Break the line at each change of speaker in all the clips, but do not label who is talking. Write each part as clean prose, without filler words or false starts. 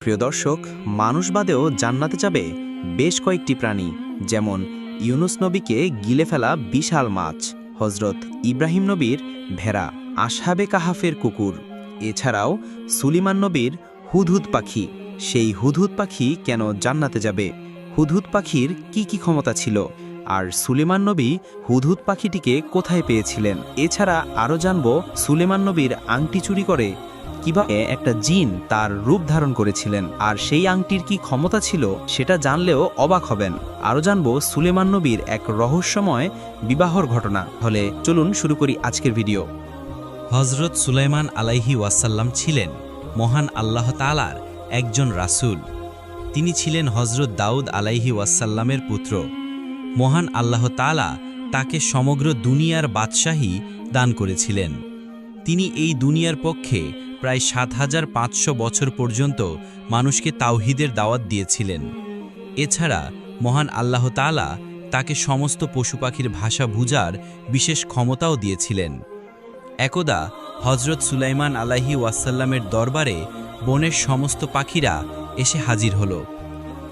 প্রিয় দর্শক, মানুষ বাদেও জান্নাতে যাবে বেশ কয়েকটি প্রাণী, যেমন ইউনুস নবীকে গিলে ফেলা বিশাল মাছ, হজরত ইব্রাহিম নবীর ভেড়া, আসহাবে কাহাফের কুকুর, এছাড়াও সুলিমান নবীর হুদহুদ পাখি। সেই হুদহুদ পাখি কেন জান্নাতে যাবে? হুদহুদ পাখির কি কি ক্ষমতা ছিল? আর সুলেমান নবী হুদহুদ পাখিটিকে কোথায় পেয়েছিলেন? এছাড়া আরও জানব সুলেমান নবীর আংটি চুরি করে কিভাবে একটা জিন তার রূপ ধারণ করেছিলেন, আর সেই আংটির কি ক্ষমতা ছিল সেটা জানলেও অবাক হবেন। আরও জানব সুলেমান নবীর এক রহস্যময় বিবাহর ঘটনা। হলে চলুন শুরু করি আজকের ভিডিও।
হজরত সুলাইমান আলাইহি ওয়াসাল্লাম ছিলেন মহান আল্লাহ তাআলার একজন রাসূল। তিনি ছিলেন হজরত দাউদ আলাইহি ওয়াসাল্লামের পুত্র। মহান আল্লাহ তাআলা তাকে সমগ্র দুনিয়ার বাদশাহী দান করেছিলেন। তিনি এই দুনিয়ার পক্ষে প্রায় ৭৫০০ বছর পর্যন্ত মানুষকে তাওহীদের দাওয়াত দিয়েছিলেন। এছাড়া মহান আল্লাহ তাআলা তাকে সমস্ত পশু পাখির ভাষা বুঝার বিশেষ ক্ষমতাও দিয়েছিলেন। একদা হজরত সুলাইমান আলাইহি ওয়াসাল্লামের দরবারে বনের সমস্ত পাখিরা এসে হাজির হল।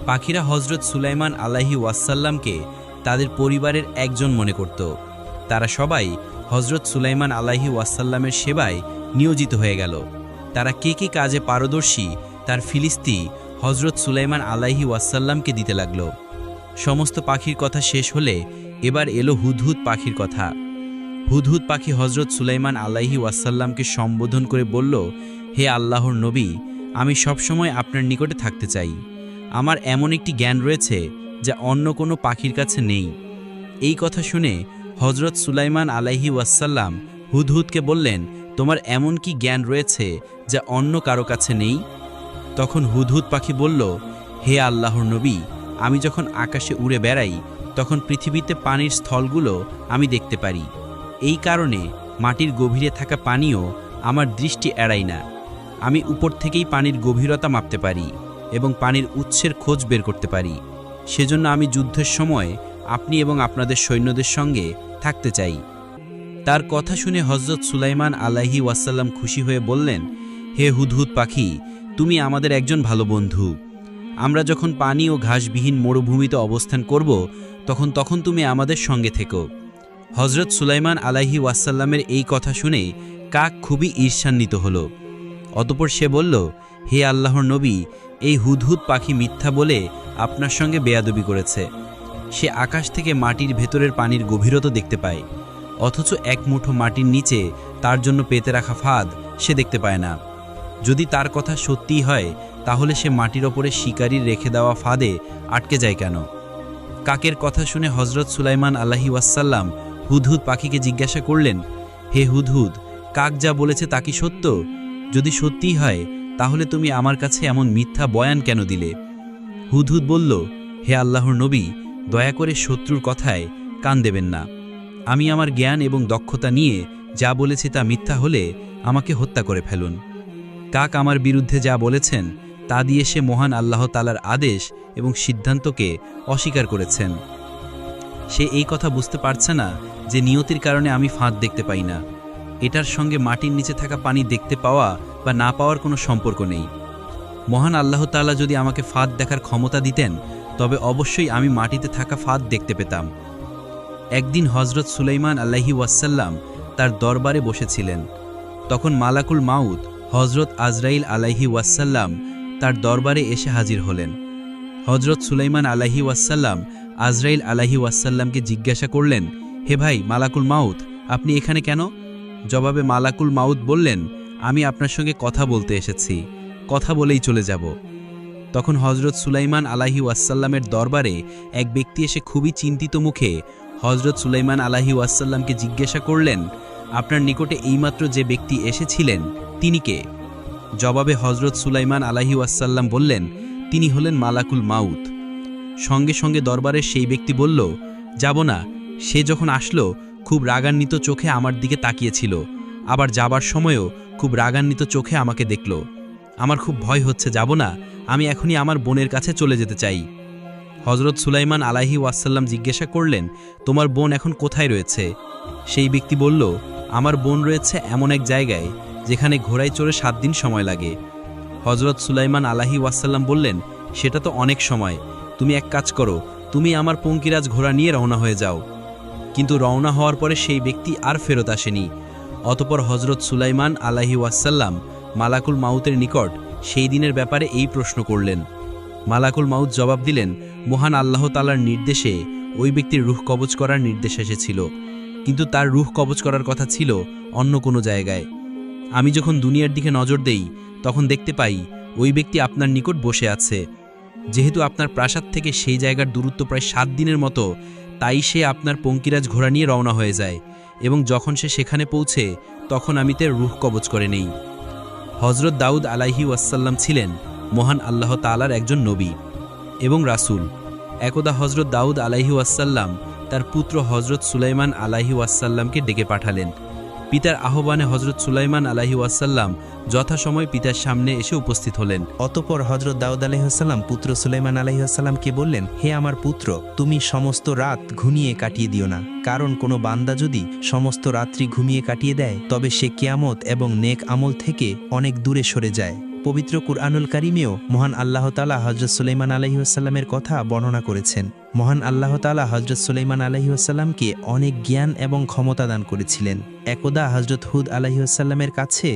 পাখিরা হজরত সুলাইমান আলাইহি ওয়াসাল্লামকে তাদের পরিবারের একজন মনে করত। তারা সবাই হজরত সুলাইমান আলাইহি ওয়াসাল্লামের সেবায় নিয়োজিত হয়ে গেল। তারা কে কে কাজে পারদর্শী তার ফিলিস্তি হজরত সুলাইমান আলাইহি ওয়াসাল্লামকে দিতে লাগল। সমস্ত পাখির কথা শেষ হলে এবার এলো হুদহুদ পাখির কথা। হুদহুদ পাখি হজরত সুলাইমান আলাইহি ওয়াসাল্লামকে সম্বোধন করে বলল, হে আল্লাহর নবী, আমি সবসময় আপনার নিকটে থাকতে চাই। আমার এমন একটি জ্ঞান রয়েছে যা অন্য কোনো পাখির কাছে নেই। এই কথা শুনে হজরত সুলাইমান আলাইহি ওয়াসাল্লাম হুদহুদকে বললেন, তোমার এমন কি জ্ঞান রয়েছে যা অন্য কারো কাছে নেই? তখন হুদহুদ পাখি বলল, হে আল্লাহর নবী, আমি যখন আকাশে উড়ে বেড়াই তখন পৃথিবীতে পানির স্থলগুলো আমি দেখতে পারি। এই কারণে মাটির গভীরে থাকা পানিও আমার দৃষ্টি এড়ায় না। আমি উপর থেকেই পানির গভীরতা মাপতে পারি এবং পানির উৎসের খোঁজ বের করতে পারি। সেজন্য আমি যুদ্ধের সময় আপনি এবং আপনাদের সৈন্যদের সঙ্গে থাকতে চাই। তার কথা শুনে হজরত সুলাইমান আলাইহি ওয়াসাল্লাম খুশি হয়ে বললেন, হে হুদহুদ পাখি, তুমি আমাদের একজন ভালো বন্ধু। আমরা যখন পানি ও ঘাসবিহীন মরুভূমিতে অবস্থান করব তখন তুমি আমাদের সঙ্গে থেকো। হজরত সুলাইমান আলাইহি ওয়াসাল্লামের এই কথা শুনে কাক খুবই ঈর্ষান্বিত হল। অতঃপর সে বলল, হে আল্লাহর নবী, এই হুদহুদ পাখি মিথ্যা বলে আপনার সঙ্গে বেয়াদবি করেছে। সে আকাশ থেকে মাটির ভেতরের পানির গভীরতা দেখতে পায়, অথচ এক মুঠো মাটির নিচে তার জন্য পেতে রাখা ফাঁদ সে দেখতে পায় না। যদি তার কথা সত্যিই হয় তাহলে সে মাটির ওপরে শিকারীর রেখে দেওয়া ফাঁদে আটকে যায় কেন? কাকের কথা শুনে হজরত সুলাইমান আলাইহি ওয়াসাল্লাম হুদহুদ পাখিকে জিজ্ঞাসা করলেন, হে হুদহুদ, কাক যা বলেছে তা কি সত্য? যদি সত্যিই হয় তাহলে তুমি আমার কাছে এমন মিথ্যা বয়ান কেন দিলে? হুদহুদ বলল, হে আল্লাহর নবী, দয়া করে শত্রুর কথায় কান দেবেন না। আমি আমার জ্ঞান এবং দক্ষতা নিয়ে যা বলেছি তা মিথ্যা হলে আমাকে হত্যা করে ফেলুন। কাক আমার বিরুদ্ধে যা বলেছেন তা দিয়ে সে মহান আল্লাহ তাআলার আদেশ এবং সিদ্ধান্তকে অস্বীকার করেছেন। সে এই কথা বুঝতে পারছে না যে নিয়তির কারণে আমি ফাঁদ দেখতে পাই না। এটার সঙ্গে মাটির নিচে থাকা পানি দেখতে পাওয়া বা না পাওয়ার কোনো সম্পর্ক নেই। মহান আল্লাহ তাআলা যদি আমাকে ফাঁদ দেখার ক্ষমতা দিতেন তবে অবশ্যই আমি মাটিতে থাকা ফাঁদ দেখতে পেতাম। একদিন হজরত সুলাইমান আলাইহি ওয়াসাল্লাম তার দরবারে বসেছিলেন। তখন মালাকুল মাউত হজরত আজরাইল আলাইহি ওয়াসাল্লাম তার দরবারে এসে হাজির হলেন। হজরত সুলাইমান আলাইহি ওয়াসাল্লাম আজরাইল আলাইহি ওয়াসাল্লামকে জিজ্ঞাসা করলেন, হে ভাই মালাকুল মাউত, আপনি এখানে কেন? জবাবে মালাকুল মাউত বললেন, আমি আপনার সঙ্গে কথা বলতে এসেছি, কথা বলেই চলে যাব। তখন হজরত সুলাইমান আলাইহি ওয়াসাল্লামের দরবারে এক ব্যক্তি এসে খুবই চিন্তিত মুখে হজরত সুলাইমান আলাইহি ওয়াসাল্লামকে জিজ্ঞাসা করলেন, আপনার নিকটে এইমাত্র যে ব্যক্তি এসেছিলেন তিনি কে? জবাবে হজরত সুলাইমান আলাইহি ওয়াসাল্লাম বললেন, তিনি হলেন মালাকুল মাউত। সঙ্গে সঙ্গে দরবারের সেই ব্যক্তি বলল, যাব না। সে যখন আসলো খুব রাগান্বিত চোখে আমার দিকে তাকিয়েছিল, আবার যাবার সময়ও খুব রাগান্বিত চোখে আমাকে দেখল। আমার খুব ভয় হচ্ছে, যাব না। আমি এখনই আমার বোনের কাছে চলে যেতে চাই। হজরত সুলাইমান আলাইহি ওয়াসাল্লাম জিজ্ঞাসা করলেন, তোমার বোন এখন কোথায় রয়েছে? সেই ব্যক্তি বলল, আমার বোন রয়েছে এমন এক জায়গায় যেখানে ঘোড়ায় চড়ে 7 দিন সময় লাগে। হজরত সুলাইমান আলাইহি ওয়াসাল্লাম বললেন, সেটা তো অনেক সময়, তুমি এক কাজ করো, তুমি আমার পঙ্কিরাজ ঘোড়া নিয়ে রওনা হয়ে যাও। কিন্তু রওনা হওয়ার পরে সেই ব্যক্তি আর ফেরত আসেনি। অতপর হজরত সুলাইমান আলাইহি ওয়াসাল্লাম মালাকুল মাউতের নিকট সেই দিনের ব্যাপারে এই প্রশ্ন করলেন। মালাকুল মাউত জবাব দিলেন, মহান আল্লাহ তাআলার নির্দেশে ওই ব্যক্তির রূহ কবজ করার নির্দেশ এসেছিল, কিন্তু তার রূহ কবজ করার কথা ছিল অন্য কোনো জায়গায়। আমি যখন দুনিয়ার দিকে নজর দেই তখন দেখতে পাই ওই ব্যক্তি আপনার নিকট বসে আছে। যেহেতু আপনার প্রাসাদ থেকে সেই জায়গার দূরত্ব প্রায় 7 দিনের মতো, তাই সে আপনার পঙ্কিরাজ ঘোড়া নিয়ে রওনা হয়ে যায়, এবং যখন সে সেখানে পৌঁছে তখন আমি তার রূহ কবজ করে নেই। হজরত দাউদ আলাইহি ওয়াসাল্লাম ছিলেন মহান আল্লাহ তাআলার একজন নবী এবং রাসূল। একদা হজরত দাউদ আলাইহি ওয়াসাল্লাম তার পুত্র হজরত সুলাইমান আলাইহি ওয়াসাল্লামকে ডেকে পাঠালেন। পিতার আহ্বানে হজরত সুলাইমান আলাইহি ওয়াসাল্লাম যথাসময় পিতার সামনে এসে উপস্থিত হলেন।
অতঃপর হজরত দাউদ আলাইহিসসালাম পুত্র সুলাইমান আলাইহিসসালামকে বললেন, হে আমার পুত্র, তুমি সমস্ত রাত ঘুমিয়ে কাটিয়ে দিও না, কারণ কোনো বান্দা যদি সমস্ত রাত্রি ঘুমিয়ে কাটিয়ে দেয় তবে সে কিয়ামত এবং নেক আমল থেকে অনেক দূরে সরে যায়। পবিত্র কুরআনুল কারীমেও মহান আল্লাহ তাআলা হজরত সুলাইমান আলাইহিসসালামের কথা বর্ণনা করেছেন। মহান আল্লাহ তাআলা হজরত সুলাইমান আলাইহিসসালামকে অনেক জ্ঞান এবং ক্ষমতা দান করেছিলেন। একদা হজরত হুদ আলাইহিসসালামের কাছে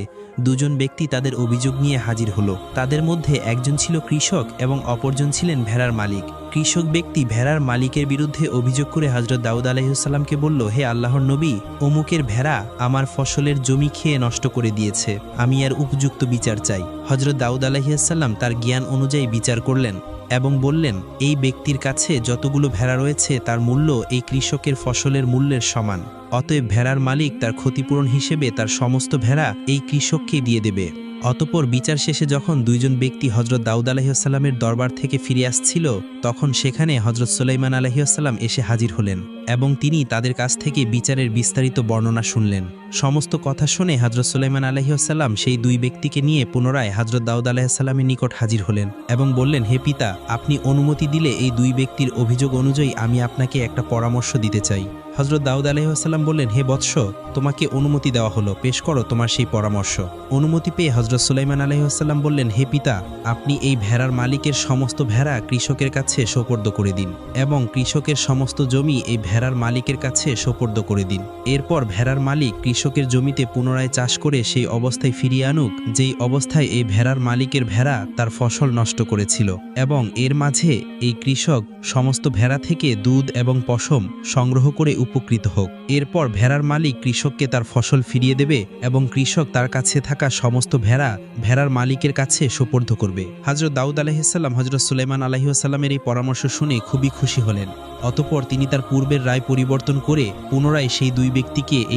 দুজন ব্যক্তি তাদের অভিযোগ নিয়ে হাজির হলো। তাদের মধ্যে একজন ছিল কৃষক এবং অপরজন ছিলেন ভেড়ার মালিক। কৃষক ব্যক্তি ভেড়ার মালিকের বিরুদ্ধে অভিযোগ করে হজরত দাউদ আলাইহিসসালামকে বলল, হে আল্লাহর নবী, অমুকের ভেড়া আমার ফসলের জমি খেয়ে নষ্ট করে দিয়েছে, আমি এর উপযুক্ত বিচার চাই। হজরত দাউদ আলাইহিসসালাম তার জ্ঞান অনুযায়ী বিচার করলেন এবং বললেন, এই ব্যক্তির কাছে যতগুলো ভেড়া রয়েছে তার মূল্য এই কৃষকের ফসলের মূল্যের সমান, অতএব ভেড়ার মালিক তার ক্ষতিপূরণ হিসেবে তার সমস্ত ভেড়া এই কৃষককে দিয়ে দেবে। অতঃপর বিচার শেষে যখন দুইজন ব্যক্তি হজরত দাউদ আলাইহিসসালামের দরবার থেকে ফিরে আসছিল, তখন সেখানে হজরত সুলাইমান আলাইহিসসালাম এসে হাজির হলেন এবং তিনি তাদের কাছ থেকে বিচারের বিস্তারিত বর্ণনা শুনলেন। সমস্ত কথা শুনে হজরত সুলাইমান আলাইহিসসালাম সেই দুই ব্যক্তিকে নিয়ে পুনরায় হজরত দাউদ আলাইহিসসালামের নিকট হাজির হলেন এবং বললেন, হে পিতা, আপনি অনুমতি দিলে এই দুই ব্যক্তির অভিযোগ অনুযায়ী আমি আপনাকে একটা পরামর্শ দিতে চাই। হজরত দাউদ আলাইহিসসালাম বললেন, হে বৎস, তোমাকে অনুমতি দেওয়া হলো, পেশ করো তোমার সেই পরামর্শ। অনুমতি পেয়ে হজরত সুলাইমান আলাইহিসসালাম বললেন, হে পিতা, আপনি এই ভেড়ার মালিকের সমস্ত ভেড়া কৃষকের কাছে সোপর্দ করে দিন এবং কৃষকের সমস্ত জমি এই ভেড়ার মালিকের কাছে সোপর্দ করে দিন। এরপর ভেড়ার মালিক কৃষকের জমিতে পুনরায় চাষ করে সেই অবস্থায় ফিরিয়ে আনুক যেই অবস্থায় এই ভেড়ার মালিকের ভেড়া তার ফসল নষ্ট করেছিল, এবং এর মাঝে এই কৃষক সমস্ত ভেড়া থেকে দুধ এবং পশম সংগ্রহ করে উপকৃত হোক। এরপর ভেড়ার মালিক কৃষককে তার ফসল ফিরিয়ে দেবে এবং কৃষক তার কাছে থাকা সমস্ত ভেড়া ভেড়ার মালিকের কাছে সোপর্দ করবে। হযরত দাউদ আলাইহিসসালাম হযরত সুলাইমান আলাইহিসসালামের এই পরামর্শ শুনে খুবই খুশি হলেন। অতঃপর তিনি তার পূর্বের রায় পরিবর্তন করে পুনরায় সেই দুই ব্যক্তিকে এই